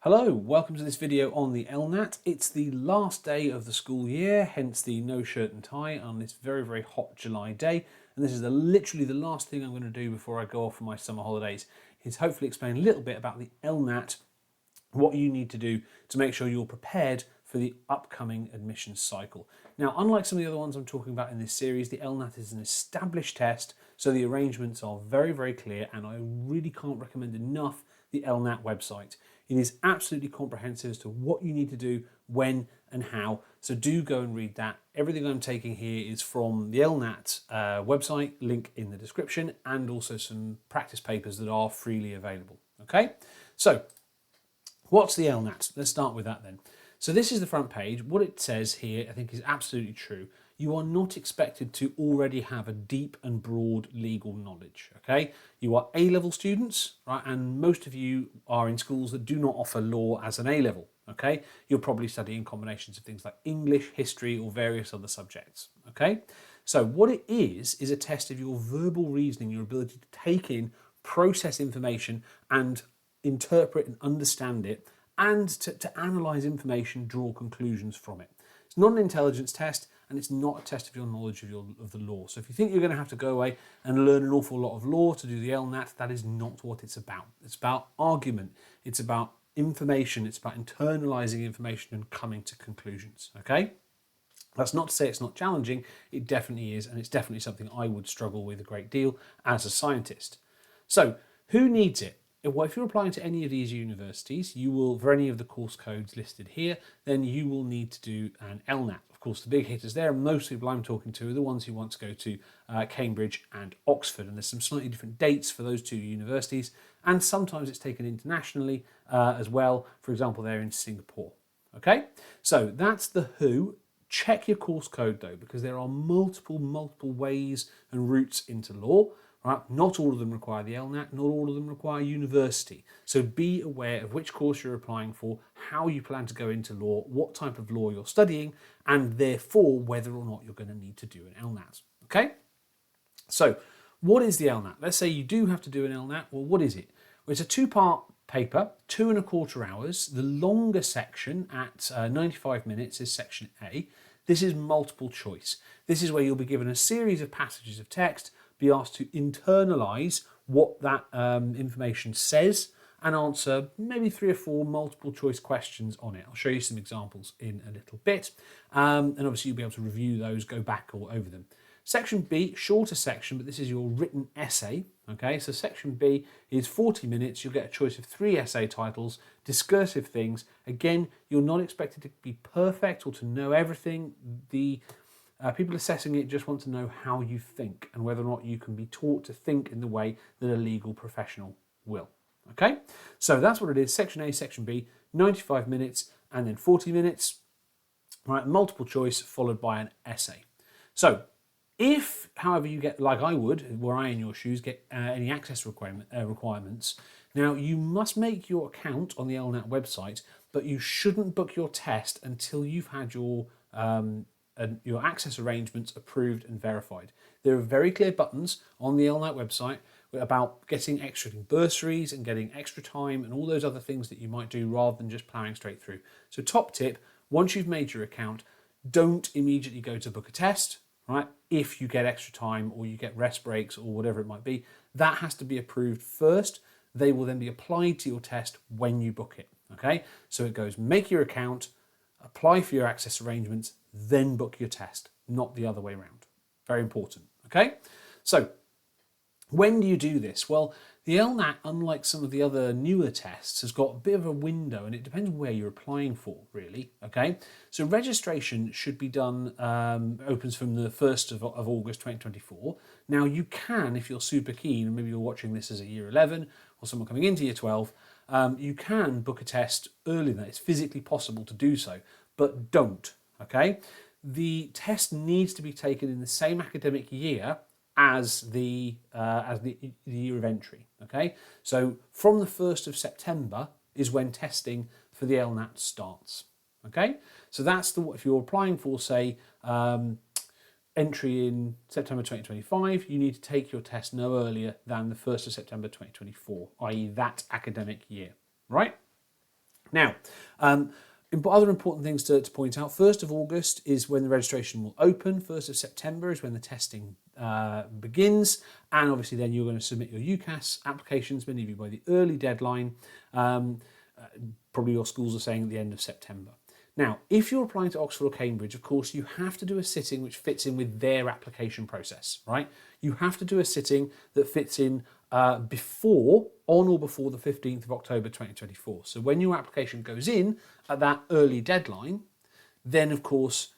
Hello, welcome to this video on the LNAT. It's the last day of the school year, hence the no shirt and tie on this very hot July day. And this is literally the last thing I'm going to do before I go off for my summer holidays, is hopefully explain a little bit about the LNAT, what you need to do to make sure you're prepared for the upcoming admissions cycle. Now, unlike some of the other ones I'm talking about in this series, the LNAT is an established test, so the arrangements are very clear, and I really can't recommend enough the LNAT website. It is absolutely comprehensive as to what you need to do, when and how, so do go and read that. Everything I'm taking here is from the LNAT website, link in the description, and also some practice papers that are freely available. Okay, so what's the LNAT? Let's start with that then. So this is the front page. What it says here I think is absolutely true. You are not expected to already have a deep and broad legal knowledge, okay? You are A-level students, right? And most of you are in schools that do not offer law as an A-level, okay? You're probably studying combinations of things like English, history, or various other subjects, okay? So what it is a test of your verbal reasoning, your ability to take in, process information, and interpret and understand it, and to analyse information, draw conclusions from it. It's not an intelligence test, and it's not a test of your knowledge of the law. So if you think you're going to have to go away and learn an awful lot of law to do the LNAT, that is not what it's about. It's about argument. It's about information. It's about internalising information and coming to conclusions. Okay? That's not to say it's not challenging. It definitely is, and it's definitely something I would struggle with a great deal as a scientist. So who needs it? Well, if you're applying to any of these universities, you will, for any of the course codes listed here, then you will need to do an LNAT. Of course, the big hitters there, most people I'm talking to are the ones who want to go to Cambridge and Oxford, and there's some slightly different dates for those two universities, and sometimes it's taken internationally as well. For example, they're in Singapore. Okay, so that's the who. Check your course code though, because there are multiple ways and routes into law. Right? Not all of them require the LNAT, not all of them require university. So be aware of which course you're applying for, how you plan to go into law, what type of law you're studying, and therefore whether or not you're going to need to do an LNAT. Okay? So what is the LNAT? Let's say you do have to do an LNAT. Well, what is it? Well, it's a two-part paper, 2.25 hours. The longer section at 95 minutes is section A. This is multiple choice. This is where you'll be given a series of passages of text, be asked to internalise what that information says, and answer maybe 3 or 4 multiple choice questions on it. I'll show you some examples in a little bit, and obviously you'll be able to review those, go back or over them. Section B, shorter section, but this is your written essay. Okay, so section B is 40 minutes. You'll get a choice of 3 essay titles, discursive things. Again, you're not expected to be perfect or to know everything. The people assessing it just want to know how you think and whether or not you can be taught to think in the way that a legal professional will. Okay, so that's what it is. Section A, section B, 95 minutes and then 40 minutes. Right, multiple choice followed by an essay. So if, however, you get, like I would, were I in your shoes, get any access requirements, now you must make your account on the LNAT website, but you shouldn't book your test until you've had your access arrangements approved and verified. There are very clear buttons on the LNAT website about getting extra bursaries and getting extra time and all those other things that you might do rather than just ploughing straight through. So top tip, once you've made your account, don't immediately go to book a test, right? If you get extra time or you get rest breaks or whatever it might be, that has to be approved first. They will then be applied to your test when you book it, okay? So it goes, make your account, apply for your access arrangements, then book your test, not the other way around. Very important, okay? So when do you do this? Well, the LNAT, unlike some of the other newer tests, has got a bit of a window, and it depends where you're applying for, really, okay? So registration should be done, opens from the 1st of August 2024. Now, you can, if you're super keen, and maybe you're watching this as a year 11 or someone coming into year 12, you can book a test earlier than that. It's physically possible to do so, but don't, okay? The test needs to be taken in the same academic year as the year of entry, okay? So from the 1st of September is when testing for the LNAT starts, okay? So that's if you're applying for, say, entry in September 2025, you need to take your test no earlier than the 1st of September 2024, i.e. that academic year, right? Now, other important things to point out. 1st of August is when the registration will open. 1st of September is when the testing begins. And obviously then you're going to submit your UCAS applications, many of you by the early deadline. Probably your schools are saying at the end of September. Now, if you're applying to Oxford or Cambridge, of course, you have to do a sitting which fits in with their application process, right? You have to do a sitting that fits in on or before the 15th of October 2024. So when your application goes in at that early deadline, then of course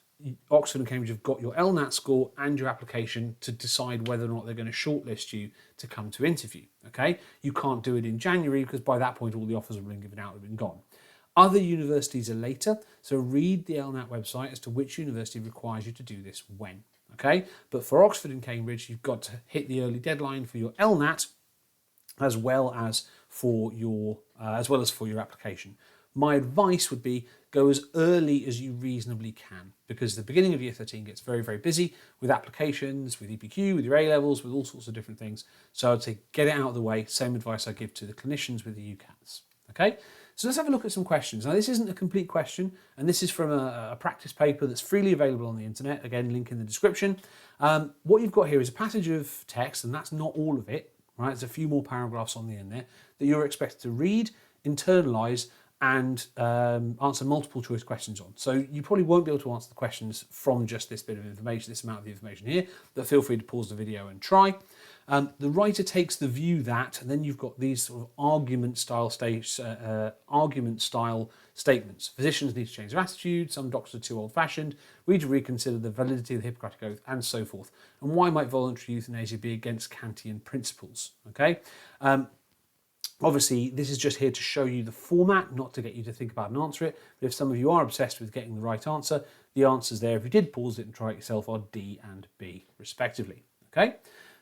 Oxford and Cambridge have got your LNAT score and your application to decide whether or not they're going to shortlist you to come to interview. Okay, you can't do it in January because by that point all the offers have been given out, have been gone. Other universities are later, so read the LNAT website as to which university requires you to do this when. Okay, but for Oxford and Cambridge, you've got to hit the early deadline for your LNAT as well as for your application. My advice would be go as early as you reasonably can, because the beginning of year 13 gets very, very busy with applications, with EPQ, with your A-levels, with all sorts of different things. So I'd say get it out of the way. Same advice I give to the clinicians with the UCATs. Okay, so let's have a look at some questions. Now this isn't a complete question, and this is from a practice paper that's freely available on the internet. Again, link in the description. What you've got here is a passage of text, and that's not all of it, right? There's a few more paragraphs on the end there that you're expected to read, internalise, and answer multiple choice questions on. So you probably won't be able to answer the questions from just this bit of information, this amount of information here, but feel free to pause the video and try. The writer takes the view that, and then you've got these sort of argument style statements. Physicians need to change their attitude, some doctors are too old-fashioned, we need to reconsider the validity of the Hippocratic Oath, and so forth. And why might voluntary euthanasia be against Kantian principles? Okay. Obviously, this is just here to show you the format, not to get you to think about and answer it. But if some of you are obsessed with getting the right answer, the answers there, if you did pause it and try it yourself, are D and B, respectively. Okay?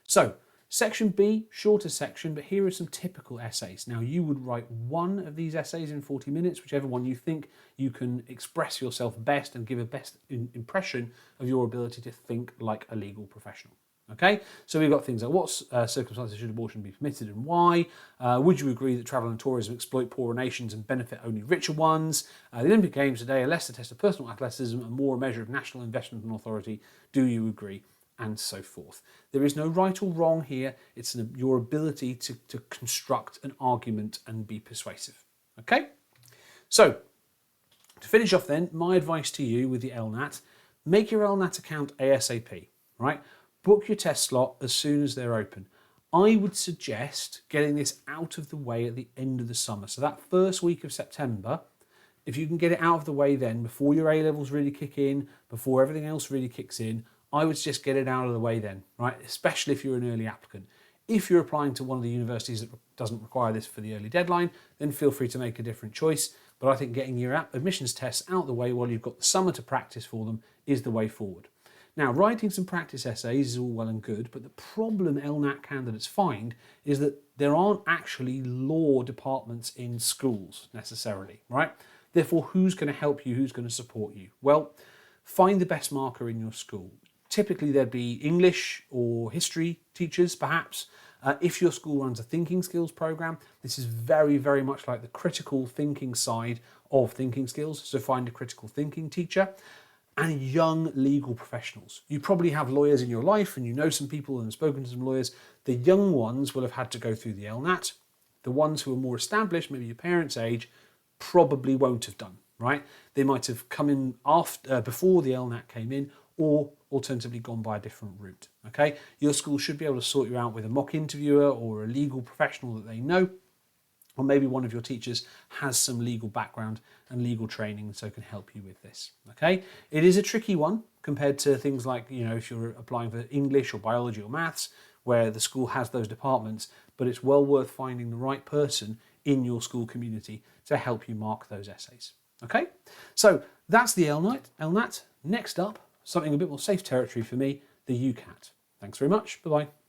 So, section B, shorter section, but here are some typical essays. Now, you would write one of these essays in 40 minutes, whichever one you think you can express yourself best and give a best impression of your ability to think like a legal professional. Okay, so we've got things like what circumstances should abortion be permitted and why? Would you agree that travel and tourism exploit poorer nations and benefit only richer ones? The Olympic Games today are less a test of personal athleticism and more a measure of national investment and authority. Do you agree? And so forth. There is no right or wrong here. It's your ability to construct an argument and be persuasive. Okay, so to finish off then, my advice to you with the LNAT, make your LNAT account ASAP, right? Book your test slot as soon as they're open. I would suggest getting this out of the way at the end of the summer. So that first week of September, if you can get it out of the way then, before your A-levels really kick in, before everything else really kicks in, I would just get it out of the way then, right? Especially if you're an early applicant. If you're applying to one of the universities that doesn't require this for the early deadline, then feel free to make a different choice. But I think getting your admissions tests out of the way while you've got the summer to practice for them is the way forward. Now, writing some practice essays is all well and good, but the problem LNAT candidates find is that there aren't actually law departments in schools necessarily, right? Therefore, who's going to help you? Who's going to support you? Well, find the best marker in your school. Typically, there'd be English or history teachers, perhaps. If your school runs a thinking skills program, this is very, very much like the critical thinking side of thinking skills. So find a critical thinking teacher. And young legal professionals. You probably have lawyers in your life and you know some people and have spoken to some lawyers. The young ones will have had to go through the LNAT. The ones who are more established, maybe your parents' age, probably won't have done, right? They might have come in before the LNAT came in, or alternatively gone by a different route, okay? Your school should be able to sort you out with a mock interviewer or a legal professional that they know, or maybe one of your teachers has some legal background and legal training so can help you with this, okay? It is a tricky one compared to things like, if you're applying for English or biology or maths, where the school has those departments, but it's well worth finding the right person in your school community to help you mark those essays, okay? So that's the LNAT. Next up, something a bit more safe territory for me, the UCAT. Thanks very much. Bye-bye.